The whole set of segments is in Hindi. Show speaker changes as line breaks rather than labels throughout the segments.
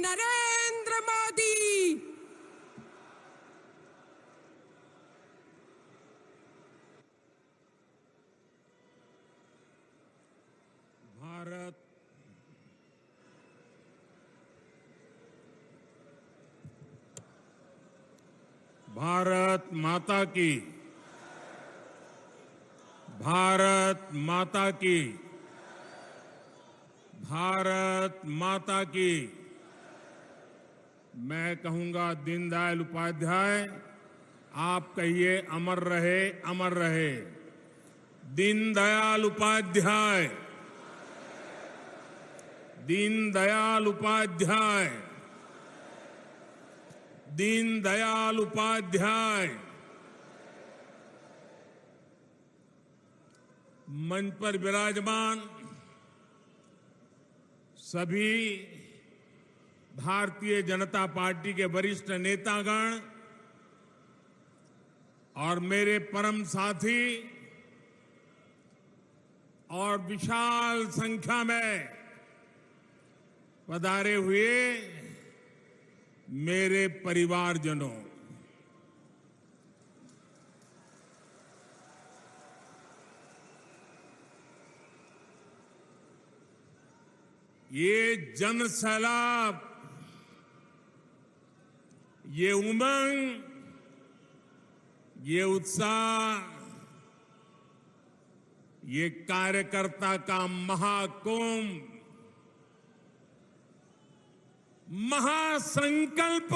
नरेंद्र मोदी।
भारत माता की, भारत माता की, भारत माता की। मैं कहूंगा दीनदयाल उपाध्याय, आप कहिए अमर रहे, अमर रहे। दीनदयाल उपाध्याय, दीनदयाल उपाध्याय, दीनदयाल उपाध्याय। मंच पर विराजमान सभी भारतीय जनता पार्टी के वरिष्ठ नेतागण और मेरे परम साथी और विशाल संख्या में पधारे हुए मेरे परिवारजनों, ये जन सैलाब, ये उमंग, ये उत्साह, ये कार्यकर्ता का महाकुंभ, महासंकल्प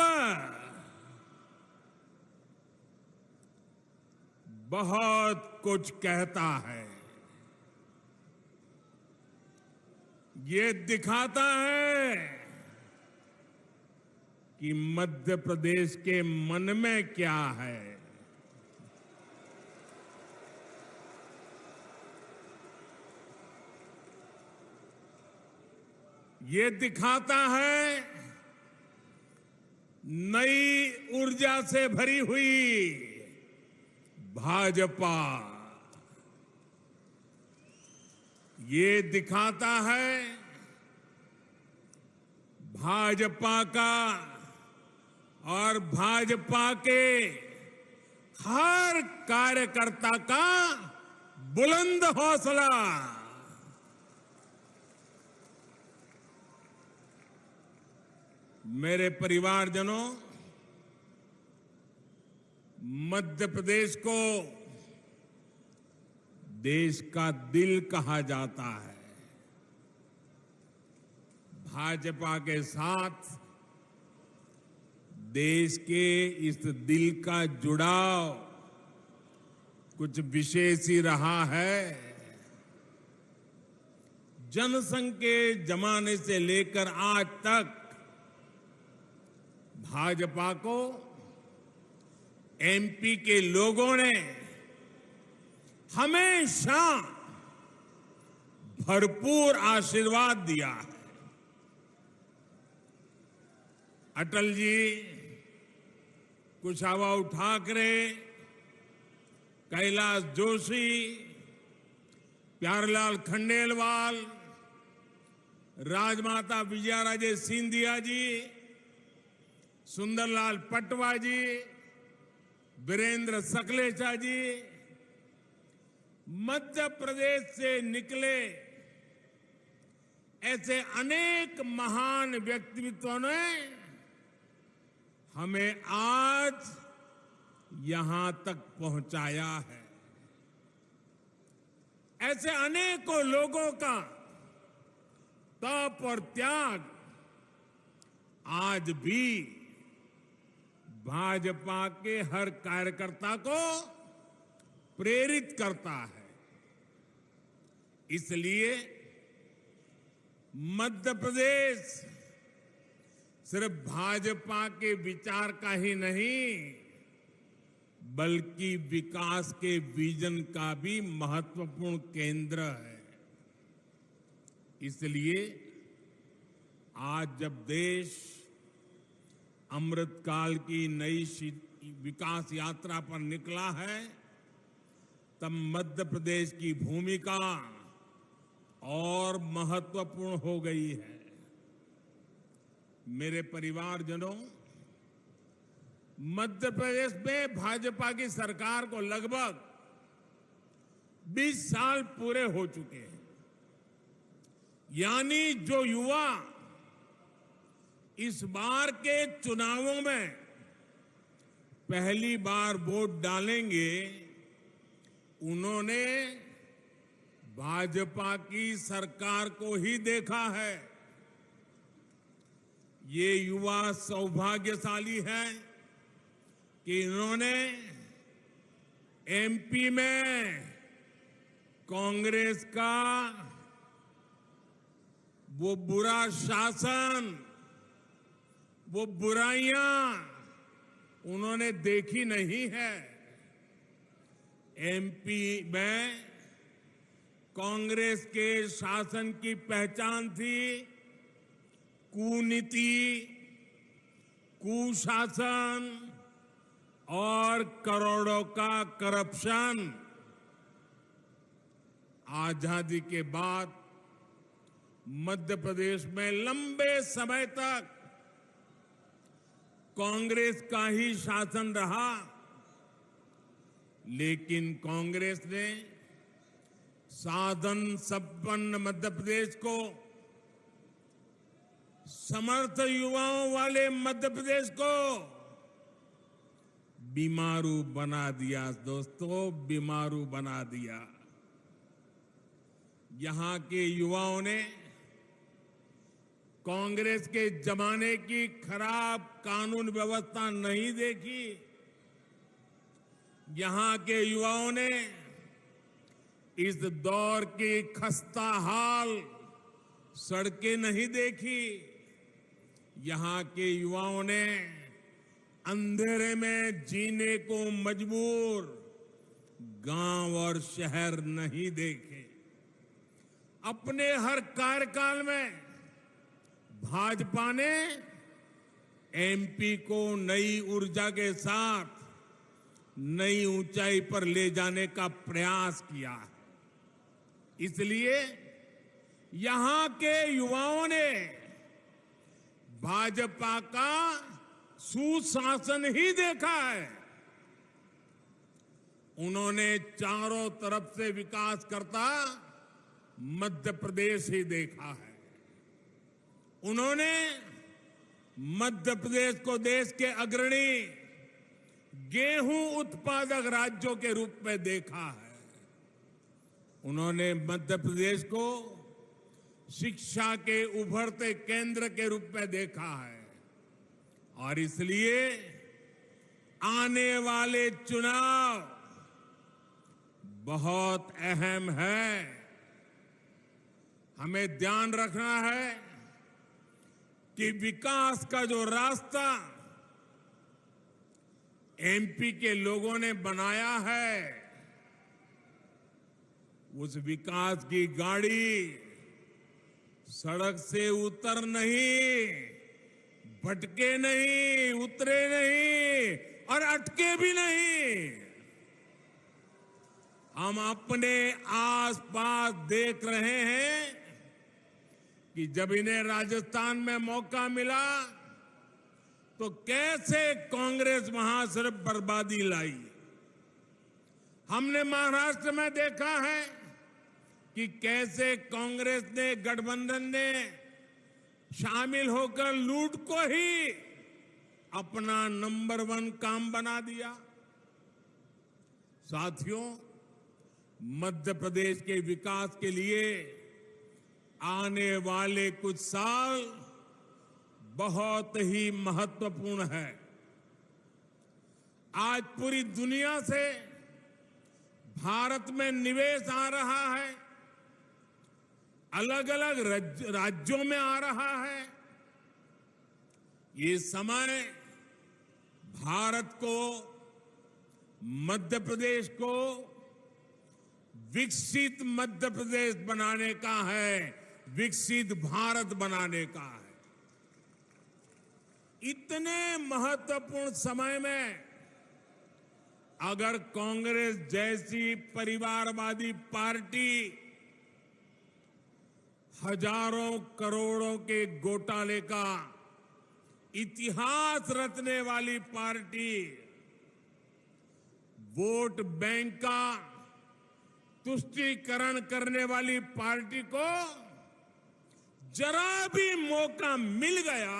बहुत कुछ कहता है। ये दिखाता है कि मध्य प्रदेश के मन में क्या है। ये दिखाता है नई ऊर्जा से भरी हुई भाजपा। ये दिखाता है भाजपा का और भाजपा के हर कार्यकर्ता का बुलंद हौसला। मेरे परिवारजनों, मध्य प्रदेश को देश का दिल कहा जाता है। भाजपा के साथ देश के इस दिल का जुड़ाव कुछ विशेष ही रहा है। जनसंघ के जमाने से लेकर आज तक भाजपा को एमपी के लोगों ने हमेशा भरपूर आशीर्वाद दिया है। अटल जी, कुशाभाऊ ठाकरे, कैलाश जोशी, प्यारेलाल खंडेलवाल, राजमाता विजयाराजे सिंधिया जी, सुंदरलाल पटवा जी, वीरेंद्र सकलेचा जी, मध्य प्रदेश से निकले ऐसे अनेक महान व्यक्तित्वों ने हमें आज यहां तक पहुंचाया है। ऐसे अनेकों लोगों का तप और त्याग आज भी भाजपा के हर कार्यकर्ता को प्रेरित करता है। इसलिए मध्य प्रदेश सिर्फ भाजपा के विचार का ही नहीं, बल्कि विकास के विजन का भी महत्वपूर्ण केंद्र है। इसलिए आज जब देश अमृतकाल की नई विकास यात्रा पर निकला है, तब मध्य प्रदेश की भूमिका और महत्वपूर्ण हो गई है। मेरे परिवारजनों, मध्य प्रदेश में भाजपा की सरकार को लगभग 20 साल पूरे हो चुके हैं। यानी जो युवा इस बार के चुनावों में पहली बार वोट डालेंगे, उन्होंने भाजपा की सरकार को ही देखा है। ये युवा सौभाग्यशाली है कि इन्होंने एमपी में कांग्रेस का वो बुरा शासन, वो बुराइयां उन्होंने देखी नहीं है। एमपी में कांग्रेस के शासन की पहचान थी कुनीति, कुशासन और करोड़ों का करप्शन। आजादी के बाद मध्य प्रदेश में लंबे समय तक कांग्रेस का ही शासन रहा, लेकिन कांग्रेस ने साधन संपन्न मध्य प्रदेश को, समर्थ युवाओं वाले मध्य प्रदेश को बीमारू बना दिया। दोस्तों, बीमारू बना दिया। यहां के युवाओं ने कांग्रेस के जमाने की खराब कानून व्यवस्था नहीं देखी। यहां के युवाओं ने इस दौर की खस्ता हाल सड़कें नहीं देखी। यहां के युवाओं ने अंधेरे में जीने को मजबूर गांव और शहर नहीं देखे। अपने हर कार्यकाल में भाजपा ने एमपी को नई ऊर्जा के साथ नई ऊंचाई पर ले जाने का प्रयास किया है। इसलिए यहां के युवाओं ने भाजपा का सुशासन ही देखा है। उन्होंने चारों तरफ से विकास करता मध्य प्रदेश ही देखा है। उन्होंने मध्य प्रदेश को देश के अग्रणी गेहूं उत्पादक राज्यों के रूप में देखा है। उन्होंने मध्य प्रदेश को शिक्षा के उभरते केंद्र के रूप में देखा है। और इसलिए आने वाले चुनाव बहुत अहम है। हमें ध्यान रखना है कि विकास का जो रास्ता एमपी के लोगों ने बनाया है, उस विकास की गाड़ी सड़क से उतर नहीं, भटके नहीं, उतरे नहीं और अटके भी नहीं। हम अपने आसपास देख रहे हैं कि जब इन्हें राजस्थान में मौका मिला तो कैसे कांग्रेस वहां सिर्फ बर्बादी लाई। हमने महाराष्ट्र में देखा है कि कैसे कांग्रेस ने, गठबंधन ने शामिल होकर लूट को ही अपना नंबर 1 काम बना दिया। साथियों, मध्य प्रदेश के विकास के लिए आने वाले कुछ साल बहुत ही महत्वपूर्ण है। आज पूरी दुनिया से भारत में निवेश आ रहा है, अलग अलग राज्यों में आ रहा है। ये समय भारत को, मध्य प्रदेश को विकसित मध्य प्रदेश बनाने का है, विकसित भारत बनाने का है। इतने महत्वपूर्ण समय में अगर कांग्रेस जैसी परिवारवादी पार्टी हजारों करोड़ों के घोटाले का इतिहास रचने वाली पार्टी, वोट बैंक का तुष्टीकरण करने वाली पार्टी को जरा भी मौका मिल गया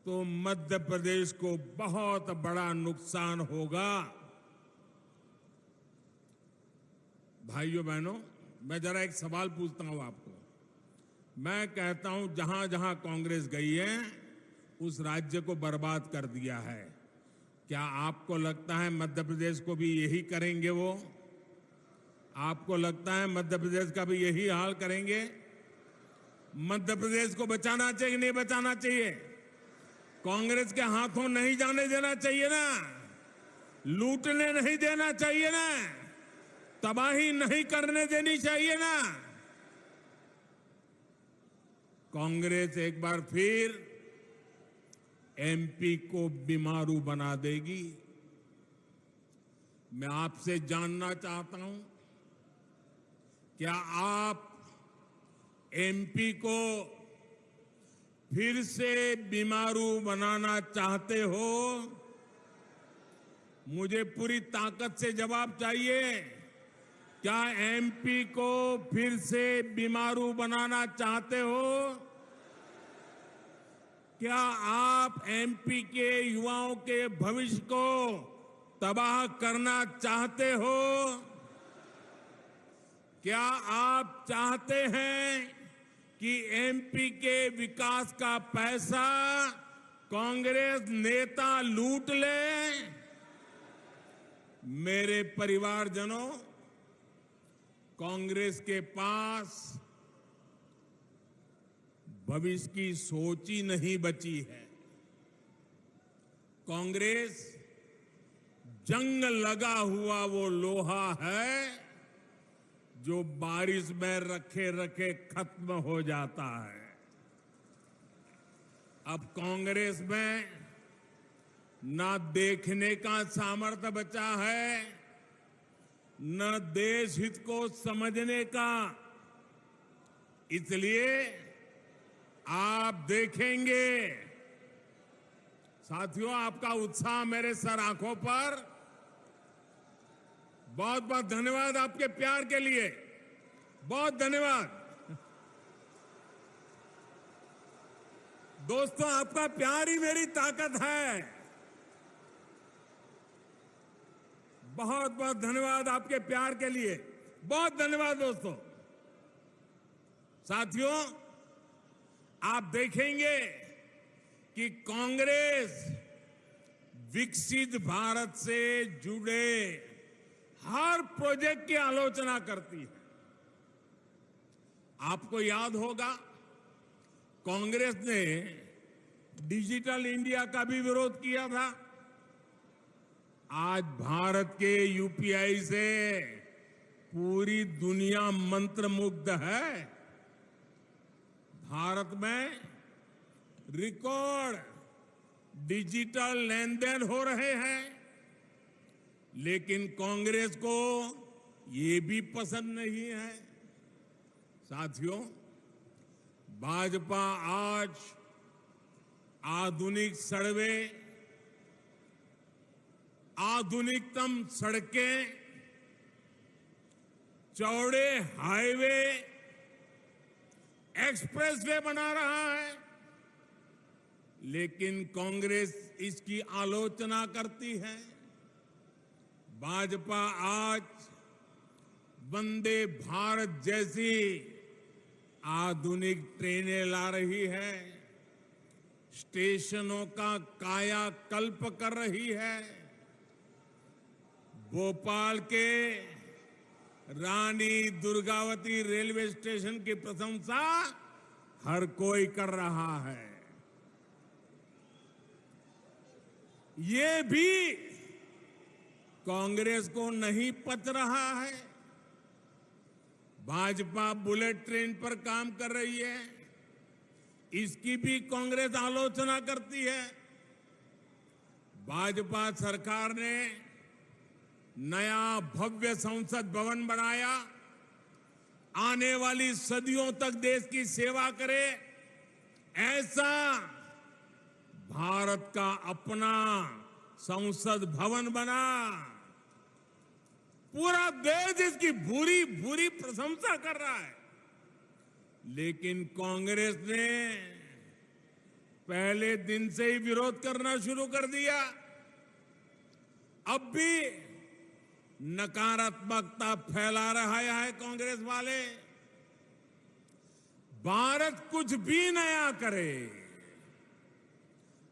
तो मध्य प्रदेश को बहुत बड़ा नुकसान होगा। भाइयों बहनों, मैं जरा एक सवाल पूछता हूं आपको। मैं कहता हूं जहां जहां कांग्रेस गई है उस राज्य को बर्बाद कर दिया है। क्या आपको लगता है मध्य प्रदेश को भी यही करेंगे वो? आपको लगता है मध्य प्रदेश का भी यही हाल करेंगे? मध्य प्रदेश को बचाना चाहिए, नहीं बचाना चाहिए? कांग्रेस के हाथों नहीं जाने देना चाहिए ना, लूटने नहीं देना चाहिए ना, तबाही नहीं करने देनी चाहिए ना। कांग्रेस एक बार फिर एमपी को बीमारू बना देगी। मैं आपसे जानना चाहता हूं, क्या आप एमपी को फिर से बीमारू बनाना चाहते हो? मुझे पूरी ताकत से जवाब चाहिए। क्या एमपी को फिर से बीमारू बनाना चाहते हो? क्या आप एमपी के युवाओं के भविष्य को तबाह करना चाहते हो? क्या आप चाहते हैं कि एमपी के विकास का पैसा कांग्रेस नेता लूट ले? मेरे परिवारजनों, कांग्रेस के पास भविष्य की सोच ही नहीं बची है। कांग्रेस जंग लगा हुआ वो लोहा है जो बारिश में रखे रखे खत्म हो जाता है। अब कांग्रेस में ना देखने का सामर्थ्य बचा है, न देश हित को समझने का। इसलिए आप देखेंगे साथियों, आपका उत्साह मेरे सर आंखों पर। बहुत बहुत धन्यवाद आपके प्यार के लिए, बहुत धन्यवाद। दोस्तों, आपका प्यार ही मेरी ताकत है। बहुत बहुत धन्यवाद आपके प्यार के लिए, बहुत धन्यवाद दोस्तों। साथियों, आप देखेंगे कि कांग्रेस विकसित भारत से जुड़े हर प्रोजेक्ट की आलोचना करती है। आपको याद होगा, कांग्रेस ने डिजिटल इंडिया का भी विरोध किया था। आज भारत के यूपीआई से पूरी दुनिया मंत्रमुग्ध है। भारत में रिकॉर्ड डिजिटल लेन देन हो रहे हैं, लेकिन कांग्रेस को ये भी पसंद नहीं है। साथियों, भाजपा आज आधुनिक सड़कें, आधुनिकतम सड़कें, चौड़े हाईवे, एक्सप्रेसवे बना रहा है, लेकिन कांग्रेस इसकी आलोचना करती है। भाजपा आज वंदे भारत जैसी आधुनिक ट्रेनें ला रही है, स्टेशनों का कायाकल्प कर रही है। भोपाल के रानी दुर्गावती रेलवे स्टेशन की प्रशंसा हर कोई कर रहा है। ये भी कांग्रेस को नहीं पच रहा है। भाजपा बुलेट ट्रेन पर काम कर रही है, इसकी भी कांग्रेस आलोचना करती है। भाजपा सरकार ने नया भव्य संसद भवन बनाया, आने वाली सदियों तक देश की सेवा करे, ऐसा भारत का अपना संसद भवन बना। पूरा देश इसकी भूरी भूरी प्रशंसा कर रहा है। लेकिन कांग्रेस ने पहले दिन से ही विरोध करना शुरू कर दिया। अब भी नकारात्मकता फैला रहा है कांग्रेस वाले। भारत कुछ भी नया करे,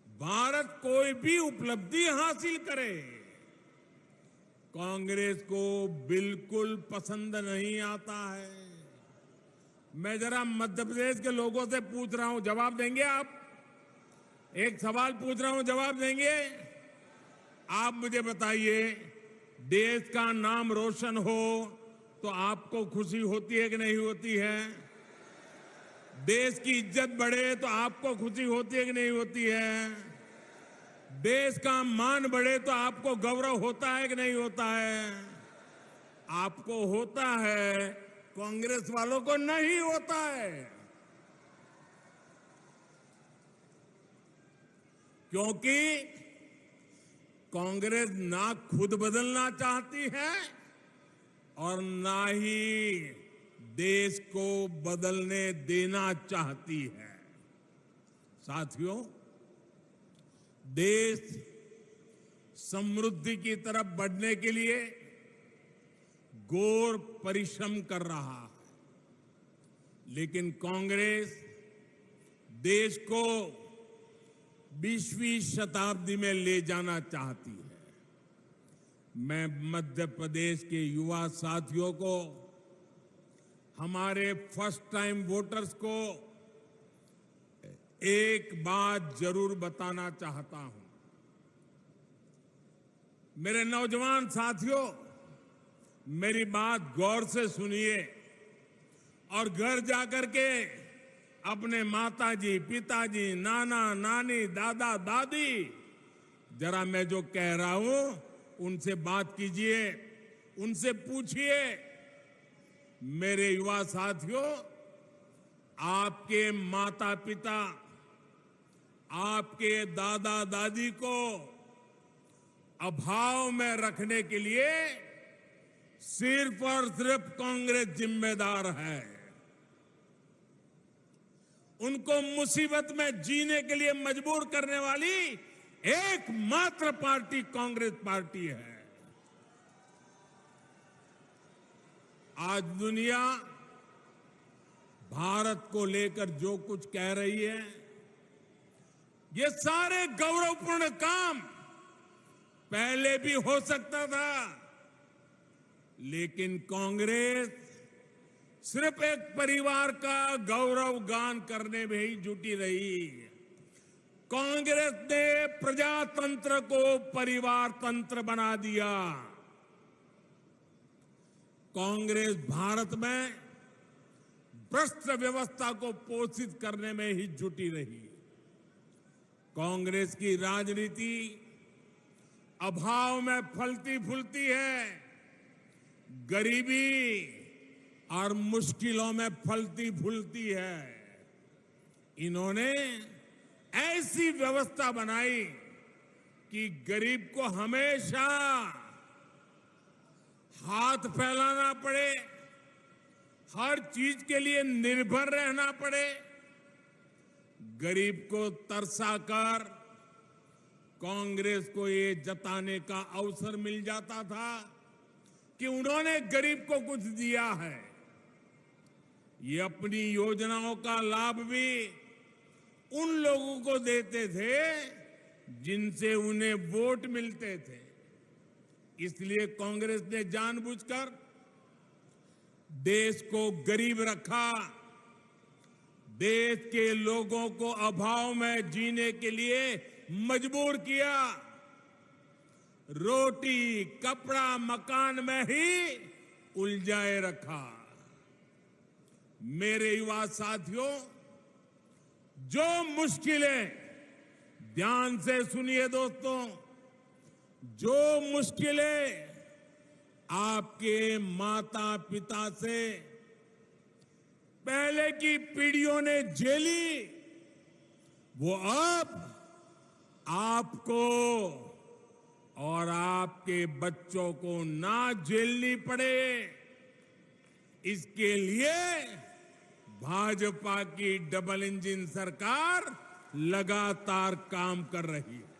भारत कोई भी उपलब्धि हासिल करे, कांग्रेस को बिल्कुल पसंद नहीं आता है। मैं जरा मध्य प्रदेश के लोगों से पूछ रहा हूं, जवाब देंगे आप? एक सवाल पूछ रहा हूं, जवाब देंगे? आप मुझे बताइए, देश का नाम रोशन हो तो आपको खुशी होती है कि नहीं होती है? देश की इज्जत बढ़े तो आपको खुशी होती है कि नहीं होती है? देश का मान बढ़े तो आपको गौरव होता है कि नहीं होता है? आपको होता है, कांग्रेस वालों को नहीं होता है। क्योंकि कांग्रेस ना खुद बदलना चाहती है और ना ही देश को बदलने देना चाहती है। साथियों, देश समृद्धि की तरफ बढ़ने के लिए घोर परिश्रम कर रहा है, लेकिन कांग्रेस देश को 20वीं शताब्दी में ले जाना चाहती है। मैं मध्य प्रदेश के युवा साथियों को, हमारे फर्स्ट टाइम वोटर्स को एक बात जरूर बताना चाहता हूं। मेरे नौजवान साथियों, मेरी बात गौर से सुनिए और घर जाकर के अपने माताजी, पिताजी, नाना, नानी, दादा, दादी, जरा मैं जो कह रहा हूं उनसे बात कीजिए, उनसे पूछिए। मेरे युवा साथियों, आपके माता पिता, आपके दादा दादी को अभाव में रखने के लिए सिर्फ और सिर्फ कांग्रेस जिम्मेदार है। उनको मुसीबत में जीने के लिए मजबूर करने वाली एकमात्र पार्टी कांग्रेस पार्टी है। आज दुनिया भारत को लेकर जो कुछ कह रही है, ये सारे गौरवपूर्ण काम पहले भी हो सकता था, लेकिन कांग्रेस सिर्फ एक परिवार का गौरव गान करने में ही जुटी रही। कांग्रेस ने प्रजातंत्र को परिवार तंत्र बना दिया। कांग्रेस भारत में भ्रष्ट व्यवस्था को पोषित करने में ही जुटी रही। कांग्रेस की राजनीति अभाव में फलती फूलती है, गरीबी और मुश्किलों में फलती फूलती है। इन्होंने ऐसी व्यवस्था बनाई कि गरीब को हमेशा हाथ फैलाना पड़े, हर चीज के लिए निर्भर रहना पड़े। गरीब को तरसाकर कांग्रेस को ये जताने का अवसर मिल जाता था कि उन्होंने गरीब को कुछ दिया है। ये अपनी योजनाओं का लाभ भी उन लोगों को देते थे जिनसे उन्हें वोट मिलते थे। इसलिए कांग्रेस ने जानबूझकर देश को गरीब रखा, देश के लोगों को अभाव में जीने के लिए मजबूर किया, रोटी, कपड़ा, मकान में ही उलझाए रखा। मेरे युवा साथियों, जो मुश्किलें, ध्यान से सुनिए दोस्तों, जो मुश्किलें आपके माता पिता से पहले की पीढ़ियों ने झेली, वो अब आपको और आपके बच्चों को ना झेलनी पड़े, इसके लिए भाजपा की डबल इंजन सरकार लगातार काम कर रही है।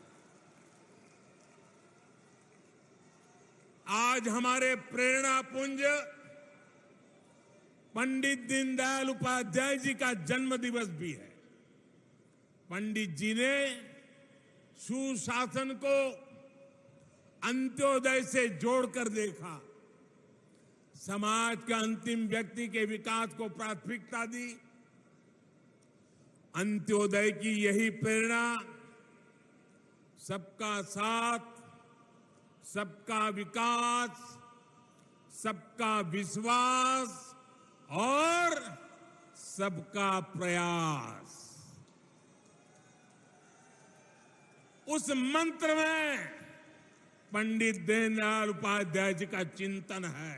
आज हमारे प्रेरणा पुंज पंडित दीनदयाल उपाध्याय जी का जन्म दिवस भी है। पंडित जी ने सुशासन को अंत्योदय से जोड़कर देखा, समाज के अंतिम व्यक्ति के विकास को प्राथमिकता दी। अंत्योदय की यही प्रेरणा सबका साथ, सबका विकास, सबका विश्वास और सबका प्रयास, उस मंत्र में पंडित दीनदयाल उपाध्याय जी का चिंतन है।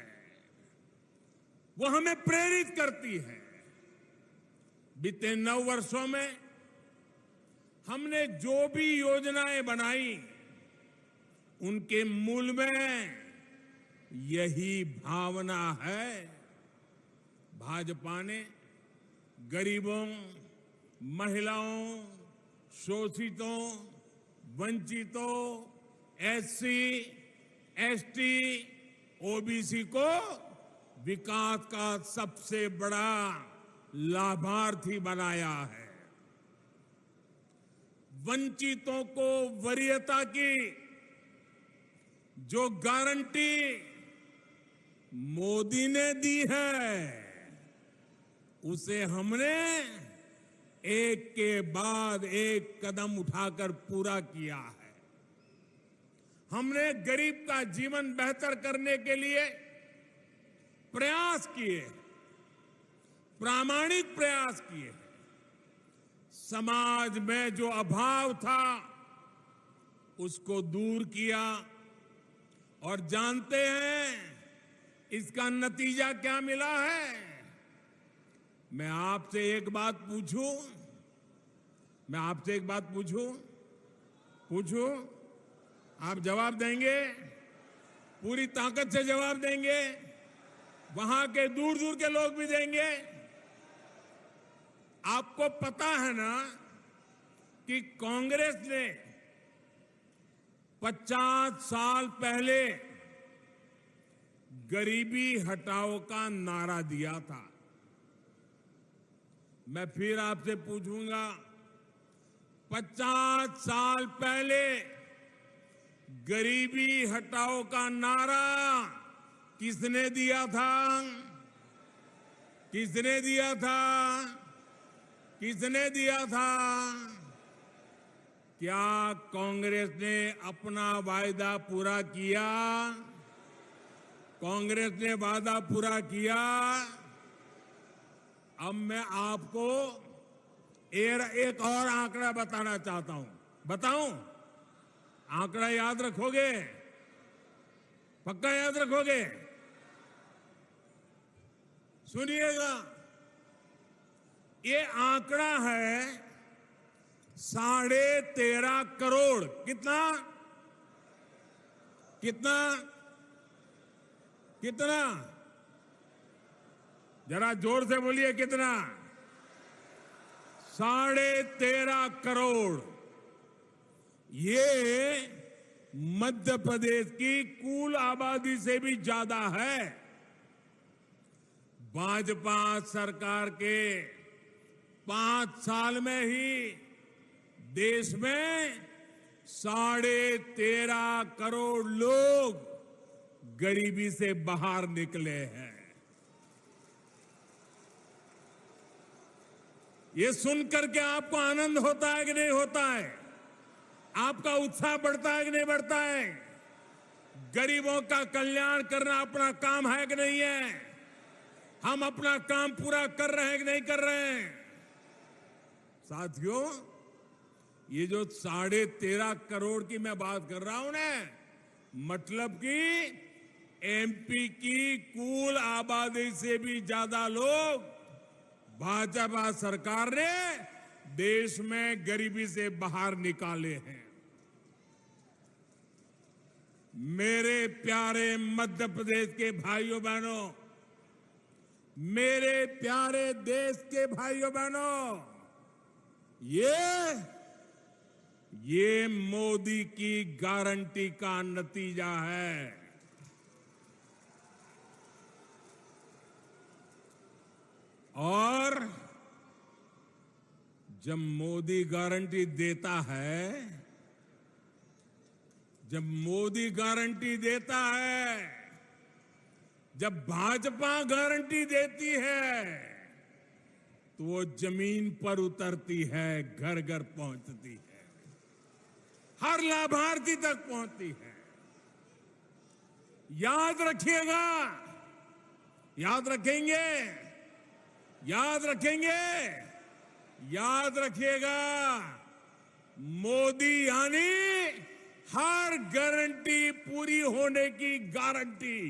वो हमें प्रेरित करती है। बीते 9 वर्षों में हमने जो भी योजनाएं बनाई, उनके मूल में यही भावना है। भाजपा ने गरीबों, महिलाओं, शोषितों, वंचितों, एससी, एसटी, ओबीसी को विकास का सबसे बड़ा लाभार्थी बनाया है। वंचितों को वरीयता की जो गारंटी मोदी ने दी है, उसे हमने एक के बाद एक कदम उठाकर पूरा किया है। हमने गरीब का जीवन बेहतर करने के लिए प्रयास किए, प्रामाणिक प्रयास किए। समाज में जो अभाव था उसको दूर किया, और जानते हैं इसका नतीजा क्या मिला है? मैं आपसे एक बात पूछूं, पूछूं, आप जवाब देंगे? पूरी ताकत से जवाब देंगे? वहां के दूर दूर के लोग भी देंगे? आपको पता है ना कि कांग्रेस ने 50 साल पहले गरीबी हटाओ का नारा दिया था। मैं फिर आपसे पूछूंगा, 50 साल पहले गरीबी हटाओ का नारा किसने दिया था? किसने दिया था? किसने दिया था? क्या कांग्रेस ने अपना वायदा पूरा किया? कांग्रेस ने वादा पूरा किया? अब मैं आपको एक और आंकड़ा बताना चाहता हूं। बताऊं? आंकड़ा याद रखोगे? पक्का याद रखोगे? सुनिएगा, ये आंकड़ा है 13.5 करोड़। कितना? कितना? कितना? जरा जोर से बोलिए, कितना? 13.5 करोड़। ये मध्य प्रदेश की कुल आबादी से भी ज्यादा है। भाजपा सरकार के 5 साल में ही देश में 13.5 करोड़ लोग गरीबी से बाहर निकले हैं। ये सुनकर के आपको आनंद होता है कि नहीं होता है? आपका उत्साह बढ़ता है कि नहीं बढ़ता है? गरीबों का कल्याण करना अपना काम है कि नहीं है? हम अपना काम पूरा कर रहे हैं कि नहीं कर रहे हैं? साथियों, ये जो 13.5 करोड़ की मैं बात कर रहा हूं ना, मतलब कि एमपी की कुल आबादी से भी ज्यादा लोग भाजपा सरकार ने देश में गरीबी से बाहर निकाले हैं। मेरे प्यारे मध्य प्रदेश के भाइयों बहनों, मेरे प्यारे देश के भाइयों बहनों, ये मोदी की गारंटी का नतीजा है। और जब मोदी गारंटी देता है, जब मोदी गारंटी देता है, जब भाजपा गारंटी देती है, तो वो जमीन पर उतरती है, घर घर पहुंचती है, हर लाभार्थी तक पहुंचती है। याद रखिएगा, याद रखेंगे, याद रखेंगे, याद रखिएगा, मोदी यानी हर गारंटी पूरी होने की गारंटी।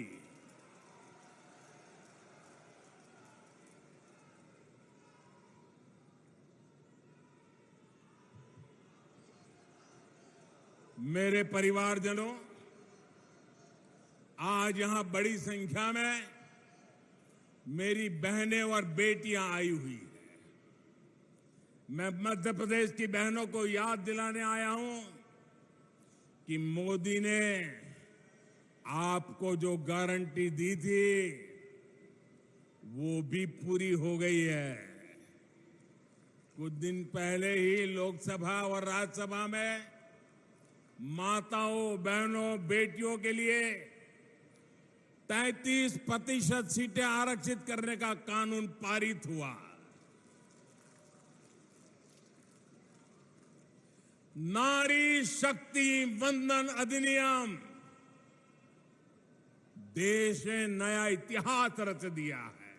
मेरे परिवारजनों, आज यहां बड़ी संख्या में मेरी बहनें और बेटियां आई हुई हैं। मैं मध्य प्रदेश की बहनों को याद दिलाने आया हूं कि मोदी ने आपको जो गारंटी दी थी वो भी पूरी हो गई है। कुछ दिन पहले ही लोकसभा और राज्यसभा में माताओं, बहनों, बेटियों के लिए 33% सीटें आरक्षित करने का कानून पारित हुआ। नारी शक्ति वंदन अधिनियम देश ने नया इतिहास रच दिया है।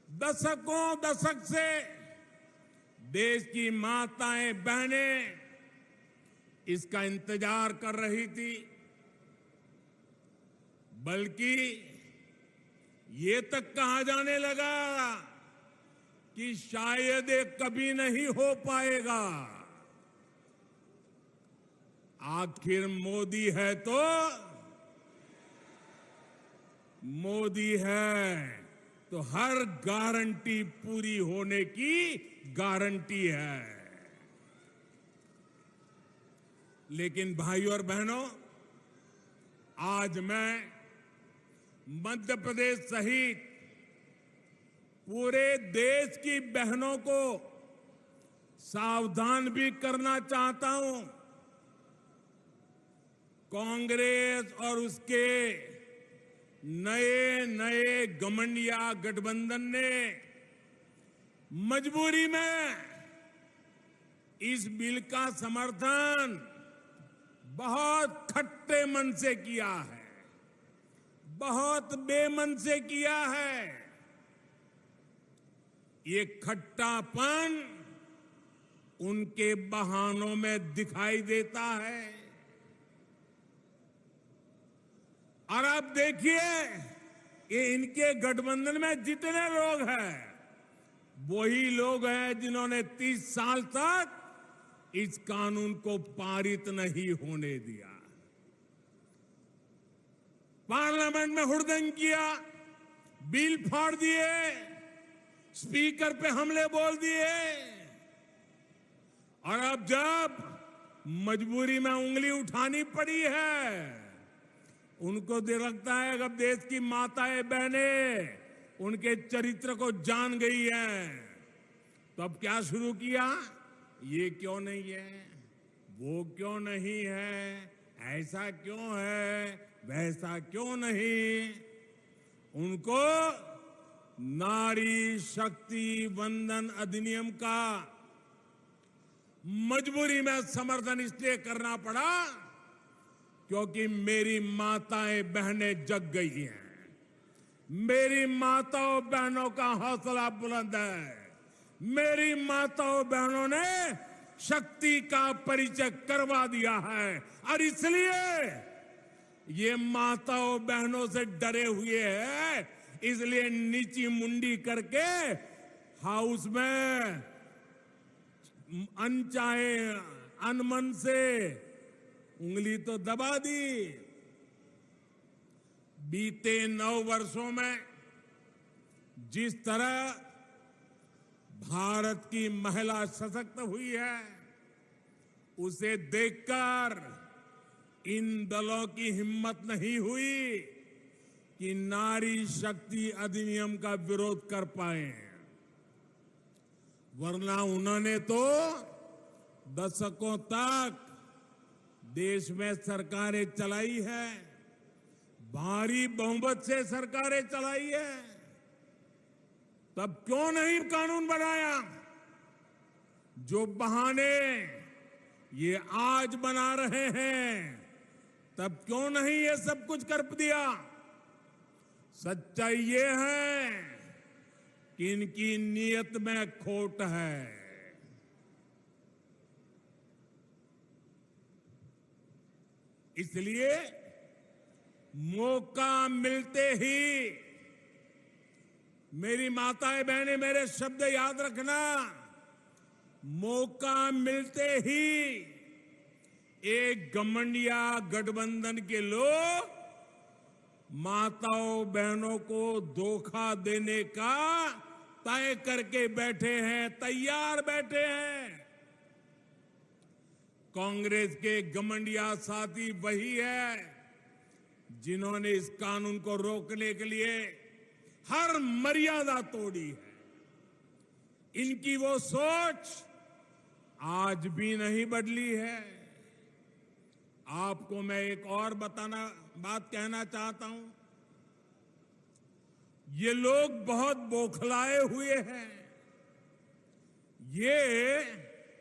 दशक से देश की माताएं, बहनें इसका इंतजार कर रही थी, बल्कि ये तक कहा जाने लगा कि शायद ये कभी नहीं हो पाएगा। आखिर मोदी है तो मोदी है तो हर गारंटी पूरी होने की गारंटी है। लेकिन भाइयों और बहनों, आज मैं मध्य प्रदेश सहित पूरे देश की बहनों को सावधान भी करना चाहता हूं। कांग्रेस और उसके नए नए घमंडिया गठबंधन ने मजबूरी में इस बिल का समर्थन बहुत खट्टे मन से किया है, बहुत बेमन से किया है। ये खट्टापन उनके बहानों में दिखाई देता है। और आप देखिए कि इनके गठबंधन में जितने लोग हैं, वही लोग हैं जिन्होंने 30 साल तक इस कानून को पारित नहीं होने दिया। पार्लियामेंट में हुड़दंग किया, बिल फाड़ दिए, स्पीकर पे हमले बोल दिए, और अब जब मजबूरी में उंगली उठानी पड़ी है, उनको लगता है कि अब देश की माताएं, बहनें उनके चरित्र को जान गई हैं, तो अब क्या शुरू किया? ये क्यों नहीं है, वो क्यों नहीं है, ऐसा क्यों है, वैसा क्यों नहीं। उनको नारी शक्ति वंदन अधिनियम का मजबूरी में समर्थन इसलिए करना पड़ा क्योंकि मेरी माताएं, बहनें जग गई हैं। मेरी माताओं, बहनों का हौसला बुलंद है। मेरी माताओं, बहनों ने शक्ति का परिचय करवा दिया है, और इसलिए ये माताओं, बहनों से डरे हुए हैं। इसलिए नीची मुंडी करके हाउस में अनचाहे, अनमन से उंगली तो दबा दी। बीते 9 वर्षों में जिस तरह भारत की महिला सशक्त हुई है, उसे देखकर इन दलों की हिम्मत नहीं हुई कि नारी शक्ति अधिनियम का विरोध कर पाए, वरना उन्होंने तो दशकों तक देश में सरकारें चलाई है, भारी बहुमत से सरकारें चलाई है। तब क्यों नहीं कानून बनाया? जो बहाने ये आज बना रहे हैं, तब क्यों नहीं ये सब कुछ कर दिया? सच्चाई ये है कि इनकी नीयत में खोट है। इसलिए मौका मिलते ही, मेरी माताएं बहनें मेरे शब्द याद रखना, मौका मिलते ही एक घमंडिया गठबंधन के लोग माताओं बहनों को धोखा देने का तय करके बैठे हैं, तैयार बैठे हैं। कांग्रेस के घमंडिया साथी वही है जिन्होंने इस कानून को रोकने के लिए हर मर्यादा तोड़ी है। इनकी वो सोच आज भी नहीं बदली है। आपको मैं एक और बात कहना चाहता हूं। ये लोग बहुत बौखलाए हुए हैं। ये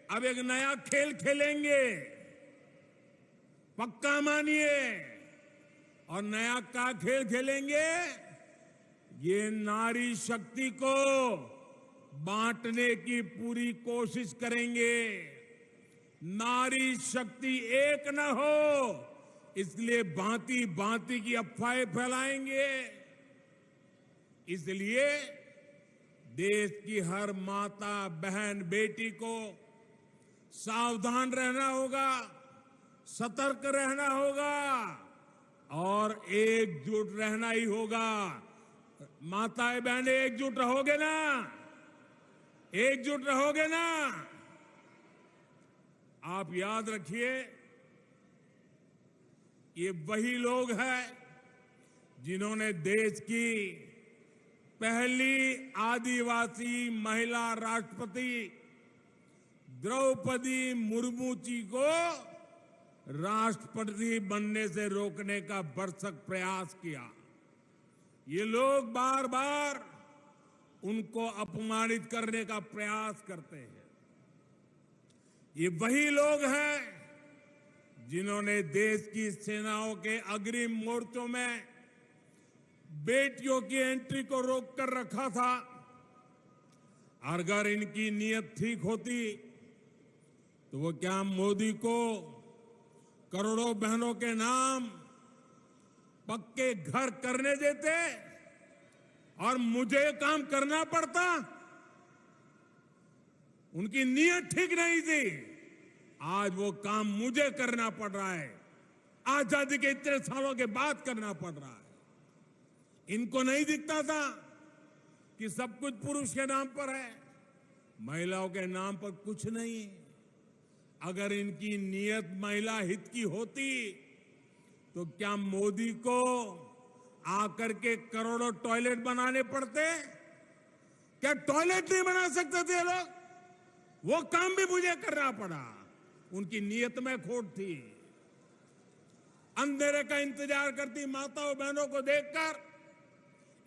अब एक नया खेल खेलेंगे, पक्का मानिए। और नया क्या खेल खेलेंगे? ये नारी शक्ति को बांटने की पूरी कोशिश करेंगे। नारी शक्ति एक न हो, इसलिए भांति भांति की अफवाहें फैलाएंगे। इसलिए देश की हर माता बहन बेटी को सावधान रहना होगा, सतर्क रहना होगा और एकजुट रहना ही होगा। माताएं बहनें एकजुट रहोगे ना? एकजुट रहोगे ना? आप याद रखिए, ये वही लोग हैं जिन्होंने देश की पहली आदिवासी महिला राष्ट्रपति द्रौपदी मुर्मू जी को राष्ट्रपति बनने से रोकने का भरसक प्रयास किया। ये लोग बार बार उनको अपमानित करने का प्रयास करते हैं। ये वही लोग हैं जिन्होंने देश की सेनाओं के अग्रिम मोर्चों में बेटियों की एंट्री को रोक कर रखा था। अगर इनकी नीयत ठीक होती तो वो क्या मोदी को करोड़ों बहनों के नाम पक्के घर करने देते और मुझे काम करना पड़ता? उनकी नीयत ठीक नहीं थी। आज वो काम मुझे करना पड़ रहा है, आजादी के इतने सालों के बाद करना पड़ रहा है। इनको नहीं दिखता था कि सब कुछ पुरुष के नाम पर है, महिलाओं के नाम पर कुछ नहीं। अगर इनकी नीयत महिला हित की होती तो क्या मोदी को आकर के करोड़ों टॉयलेट बनाने पड़ते? क्या टॉयलेट नहीं बना सकते थे लोग? वो काम भी मुझे करना पड़ा। उनकी नीयत में खोट थी। अंधेरे का इंतजार करती माताओं बहनों को देखकर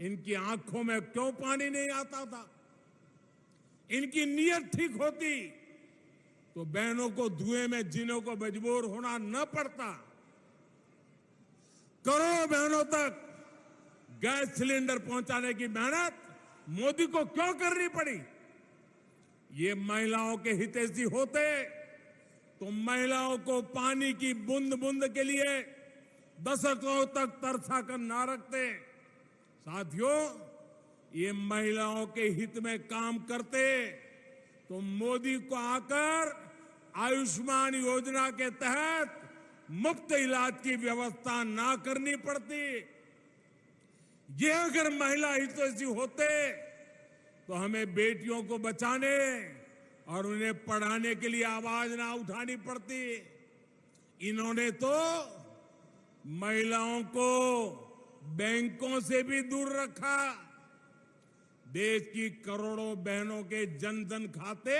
इनकी आंखों में क्यों पानी नहीं आता था? इनकी नीयत ठीक होती तो बहनों को धुएं में जीने को मजबूर होना न पड़ता। करोड़ों बहनों तक गैस सिलेंडर पहुंचाने की मेहनत मोदी को क्यों करनी पड़ी? ये महिलाओं के हितैषी होते तो महिलाओं को पानी की बूंद बूंद के लिए दशकों तक तरसा कर ना रखते। साथियों, ये महिलाओं के हित में काम करते तो मोदी को आकर आयुष्मान योजना के तहत मुफ्त इलाज की व्यवस्था ना करनी पड़ती। ये अगर महिला हितैषी होते तो हमें बेटियों को बचाने और उन्हें पढ़ाने के लिए आवाज ना उठानी पड़ती। इन्होंने तो महिलाओं को बैंकों से भी दूर रखा। देश की करोड़ों बहनों के जनधन खाते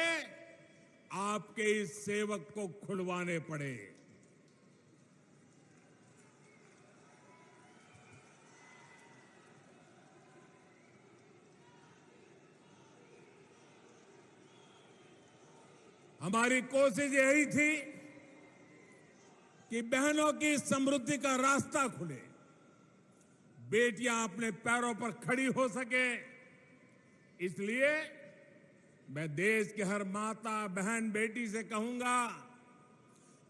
आपके इस सेवक को खुलवाने पड़े। हमारी कोशिश यही थी कि बहनों की समृद्धि का रास्ता खुले, बेटियां अपने पैरों पर खड़ी हो सके। इसलिए मैं देश के हर माता बहन बेटी से कहूंगा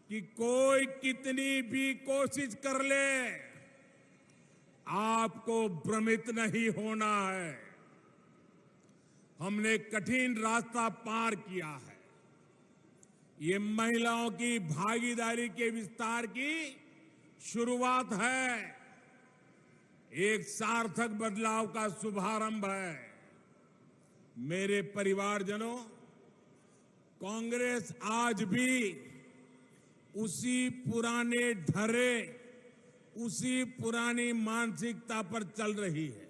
कि कोई कितनी भी कोशिश कर ले, आपको भ्रमित नहीं होना है। हमने कठिन रास्ता पार किया है। ये महिलाओं की भागीदारी के विस्तार की शुरुआत है, एक सार्थक बदलाव का शुभारंभ है। मेरे परिवारजनों, कांग्रेस आज भी उसी पुराने ढर्रे, उसी पुरानी मानसिकता पर चल रही है।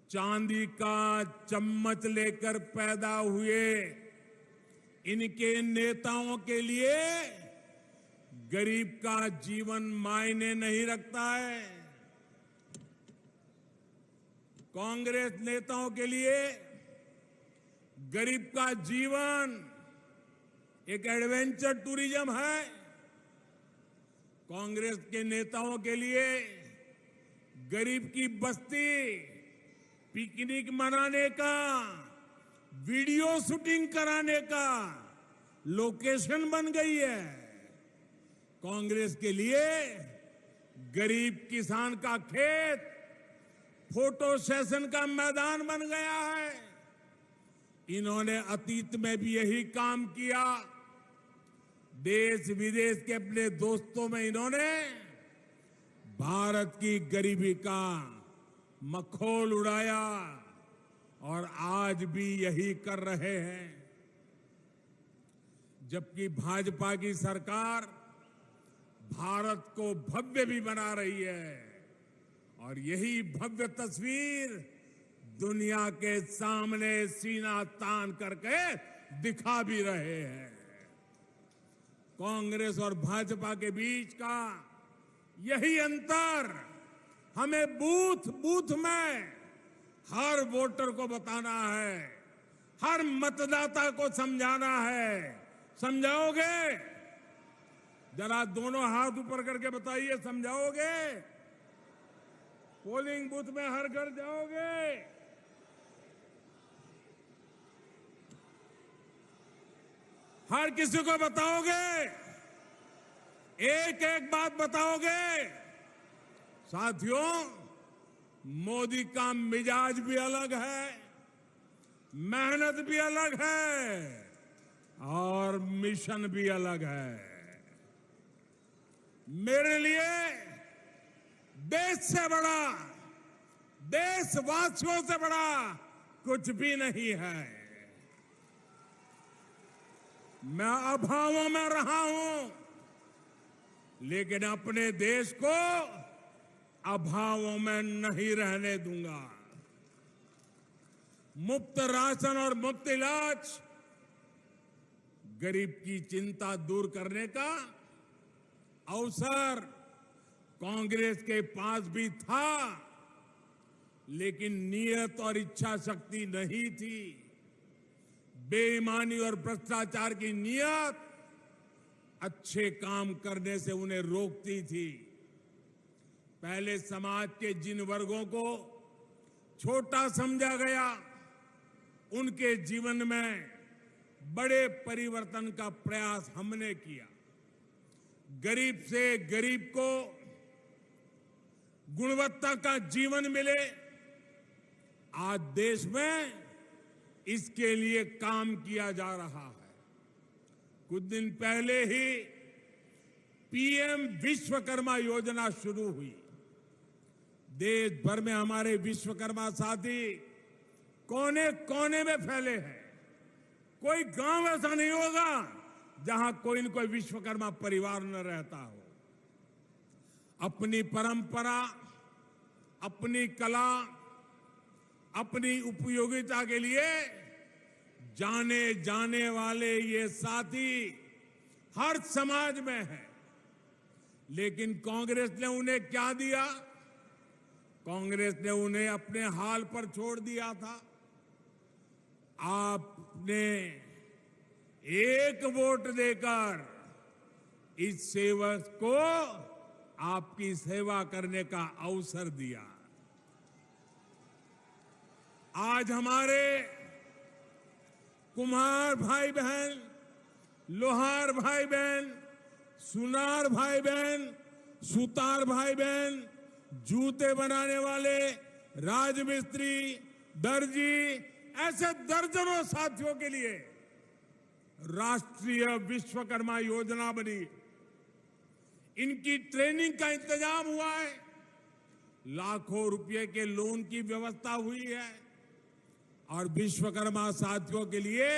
चांदी का चम्मच लेकर पैदा हुए इनके नेताओं के लिए गरीब का जीवन मायने नहीं रखता है। कांग्रेस नेताओं के लिए गरीब का जीवन एक एडवेंचर टूरिज्म है। कांग्रेस के नेताओं के लिए गरीब की बस्ती पिकनिक मनाने का, वीडियो शूटिंग कराने का लोकेशन बन गई है। कांग्रेस के लिए गरीब किसान का खेत फोटो सेशन का मैदान बन गया है। इन्होंने अतीत में भी यही काम किया। देश विदेश के अपने दोस्तों में इन्होंने भारत की गरीबी का मखौल उड़ाया और आज भी यही कर रहे हैं। जबकि भाजपा की सरकार भारत को भव्य भी बना रही है और यही भव्य तस्वीर दुनिया के सामने सीना तान करके दिखा भी रहे हैं। कांग्रेस और भाजपा के बीच का यही अंतर हमें बूथ बूथ में हर वोटर को बताना है, हर मतदाता को समझाना है। समझाओगे? जरा दोनों हाथ ऊपर करके बताइए, समझाओगे? पोलिंग बूथ में हर घर जाओगे? हर किसी को बताओगे? एक एक बात बताओगे? साथियों, मोदी का मिजाज भी अलग है, मेहनत भी अलग है और मिशन भी अलग है। मेरे लिए देश से बड़ा, देशवासियों से बड़ा कुछ भी नहीं है। मैं अभावों में रहा हूं, लेकिन अपने देश को अभावों में नहीं रहने दूंगा। मुफ्त राशन और मुफ्त इलाज गरीब की चिंता दूर करने का अवसर कांग्रेस के पास भी था, लेकिन नियत और इच्छा शक्ति नहीं थी। बेईमानी और भ्रष्टाचार की नियत अच्छे काम करने से उन्हें रोकती थी। पहले समाज के जिन वर्गों को छोटा समझा गया, उनके जीवन में बड़े परिवर्तन का प्रयास हमने किया। गरीब से गरीब को गुणवत्ता का जीवन मिले, आज देश में इसके लिए काम किया जा रहा है। कुछ दिन पहले ही पीएम विश्वकर्मा योजना शुरू हुई। देश भर में हमारे विश्वकर्मा साथी कोने कोने में फैले हैं। कोई गांव ऐसा नहीं होगा जहां कोई न कोई विश्वकर्मा परिवार न रहता हो। अपनी परंपरा, अपनी कला, अपनी उपयोगिता के लिए जाने जाने वाले ये साथी हर समाज में है। लेकिन कांग्रेस ने उन्हें क्या दिया? कांग्रेस ने उन्हें अपने हाल पर छोड़ दिया था। आपने एक वोट देकर इस सेवक को आपकी सेवा करने का अवसर दिया। आज हमारे कुम्हार भाई बहन, लोहार भाई बहन, सुनार भाई बहन, सुतार भाई बहन, जूते बनाने वाले, राजमिस्त्री, दर्जी, ऐसे दर्जनों साथियों के लिए राष्ट्रीय विश्वकर्मा योजना बनी। इनकी ट्रेनिंग का इंतजाम हुआ है। लाखों रुपए के लोन की व्यवस्था हुई है और विश्वकर्मा साथियों के लिए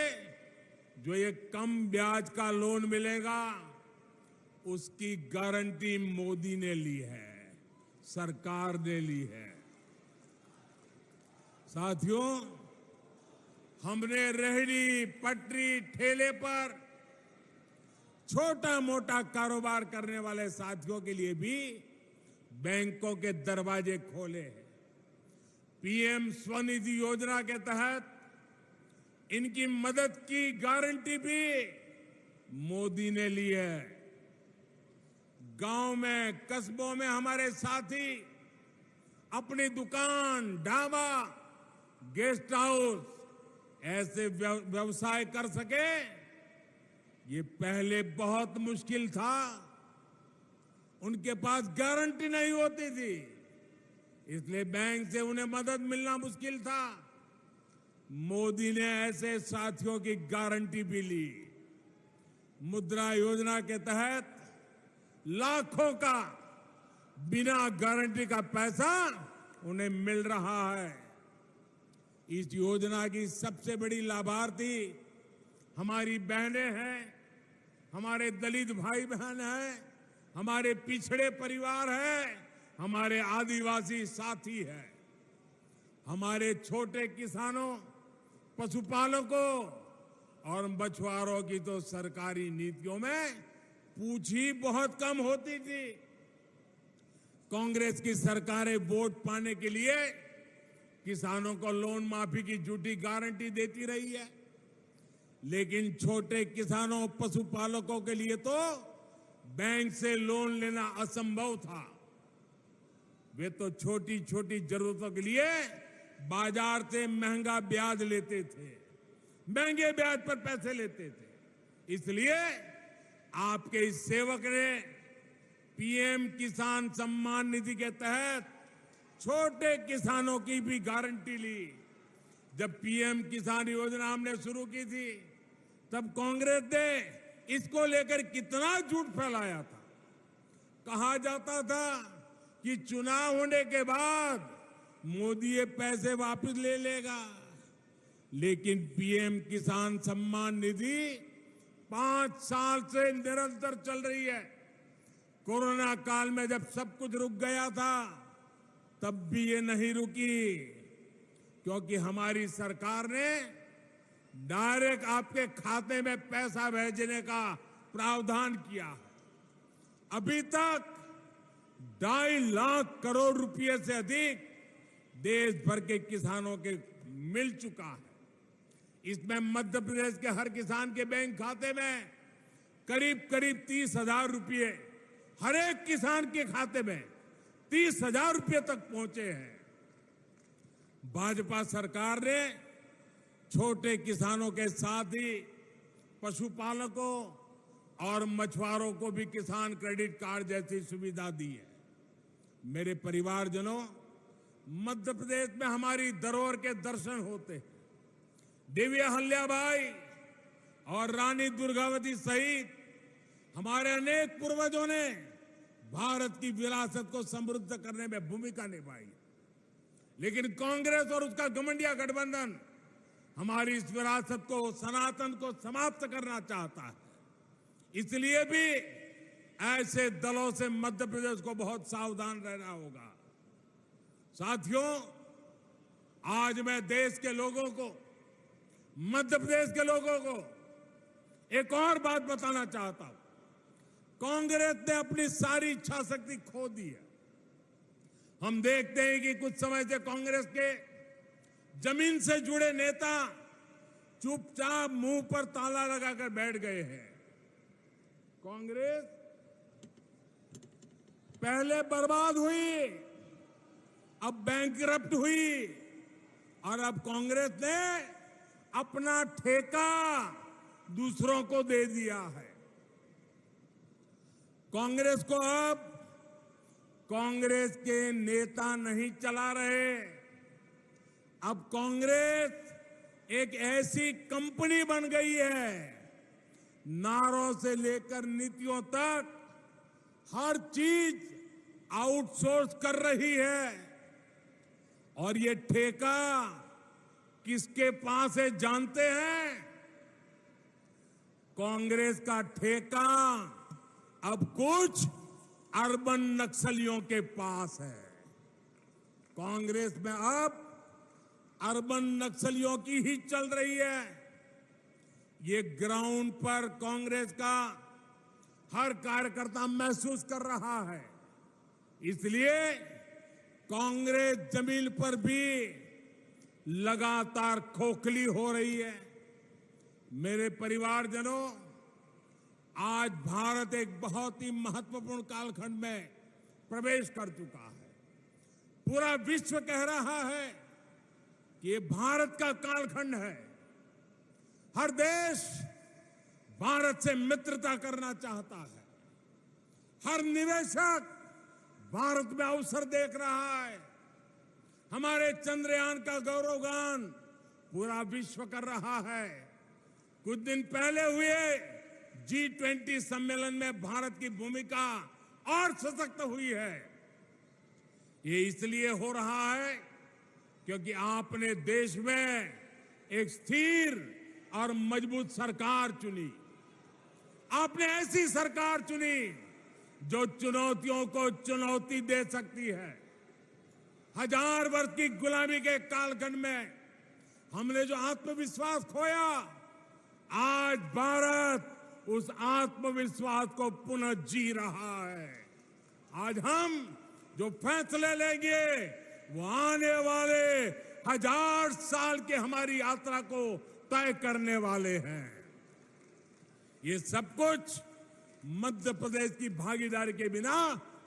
जो ये कम ब्याज का लोन मिलेगा उसकी गारंटी मोदी ने ली है, सरकार ने ली है। साथियों, हमने रेहड़ी, पटरी, ठेले पर छोटा मोटा कारोबार करने वाले साथियों के लिए भी बैंकों के दरवाजे खोले हैं। पीएम स्वनिधि योजना के तहत इनकी मदद की गारंटी भी मोदी ने ली है। गांव में, कस्बों में हमारे साथी अपनी दुकान, ढाबा, गेस्ट हाउस ऐसे व्यवसाय कर सके, ये पहले बहुत मुश्किल था। उनके पास गारंटी नहीं होती थी, इसलिए बैंक से उन्हें मदद मिलना मुश्किल था। मोदी ने ऐसे साथियों की गारंटी भी ली। मुद्रा योजना के तहत लाखों का बिना गारंटी का पैसा उन्हें मिल रहा है। इस योजना की सबसे बड़ी लाभार्थी हमारी बहनें हैं, हमारे दलित भाई बहन हैं, हमारे पिछड़े परिवार हैं, हमारे आदिवासी साथी हैं। हमारे छोटे किसानों, पशुपालकों और मछुआरों की तो सरकारी नीतियों में पूछ ही बहुत कम होती थी। कांग्रेस की सरकारें वोट पाने के लिए किसानों को लोन माफी की झूठी गारंटी देती रही है, लेकिन छोटे किसानों, पशुपालकों के लिए तो बैंक से लोन लेना असंभव था। वे तो छोटी छोटी जरूरतों के लिए बाजार से महंगा ब्याज लेते थे, महंगे ब्याज पर पैसे लेते थे। इसलिए आपके इस सेवक ने पीएम किसान सम्मान निधि के तहत छोटे किसानों की भी गारंटी ली। जब पीएम किसान योजना हमने शुरू की थी, तब कांग्रेस ने इसको लेकर कितना झूठ फैलाया था। कहा जाता था कि चुनाव होने के बाद मोदी ये पैसे वापस ले लेगा, लेकिन पीएम किसान सम्मान निधि 5 साल से निरंतर चल रही है। कोरोना काल में जब सब कुछ रुक गया था, तब भी ये नहीं रुकी, क्योंकि हमारी सरकार ने डायरेक्ट आपके खाते में पैसा भेजने का प्रावधान किया। अभी तक 2.5 लाख करोड़ रुपए से अधिक देश भर के किसानों के मिल चुका है। इसमें मध्य प्रदेश के हर किसान के बैंक खाते में करीब करीब 30,000 रुपए, हर एक किसान के खाते में 30,000 रुपए तक पहुंचे हैं। भाजपा सरकार ने छोटे किसानों के साथ ही पशुपालकों और मछुआरों को भी किसान क्रेडिट कार्ड जैसी सुविधा दी है। मेरे परिवारजनों, मध्य प्रदेश में हमारी धरोहर के दर्शन होते हैं। देवी अहल्याबाई और रानी दुर्गावती सहित हमारे अनेक पूर्वजों ने भारत की विरासत को समृद्ध करने में भूमिका निभाई, लेकिन कांग्रेस और उसका घमंडिया गठबंधन हमारी इस विरासत को, सनातन को समाप्त करना चाहता है। इसलिए भी ऐसे दलों से मध्य प्रदेश को बहुत सावधान रहना होगा। साथियों, आज मैं देश के लोगों को, मध्य प्रदेश के लोगों को एक और बात बताना चाहता हूं। कांग्रेस ने अपनी सारी इच्छा शक्ति खो दी है। हम देखते हैं कि कुछ समय से कांग्रेस के जमीन से जुड़े नेता चुपचाप मुंह पर ताला लगाकर बैठ गए हैं। कांग्रेस पहले बर्बाद हुई, अब बैंकरप्ट हुई, और अब कांग्रेस ने अपना ठेका दूसरों को दे दिया है। कांग्रेस को अब कांग्रेस के नेता नहीं चला रहे, अब कांग्रेस एक ऐसी कंपनी बन गई है, नारों से लेकर नीतियों तक हर चीज आउटसोर्स कर रही है। और ये ठेका किसके पास है जानते हैं? कांग्रेस का ठेका अब कुछ अर्बन नक्सलियों के पास है। कांग्रेस में अब अर्बन नक्सलियों की ही चल रही है। ये ग्राउंड पर कांग्रेस का हर कार्यकर्ता महसूस कर रहा है। इसलिए कांग्रेस जमीन पर भी लगातार खोखली हो रही है। मेरे परिवारजनों, आज भारत एक बहुत ही महत्वपूर्ण कालखंड में प्रवेश कर चुका है। पूरा विश्व कह रहा है कि ये भारत का कालखंड है। हर देश भारत से मित्रता करना चाहता है। हर निवेशक भारत में अवसर देख रहा है। हमारे चंद्रयान का गौरवगान पूरा विश्व कर रहा है। कुछ दिन पहले हुए G20 सम्मेलन में भारत की भूमिका और सशक्त हुई है। ये इसलिए हो रहा है क्योंकि आपने देश में एक स्थिर और मजबूत सरकार चुनी। आपने ऐसी सरकार चुनी जो चुनौतियों को चुनौती दे सकती है। 1000 वर्ष की गुलामी के कालखंड में हमने जो आत्मविश्वास खोया, आज भारत उस आत्मविश्वास को पुनः जी रहा है। आज हम जो फैसले लेंगे वो आने वाले 1000 साल की हमारी यात्रा को तय करने वाले हैं। ये सब कुछ मध्य प्रदेश की भागीदारी के बिना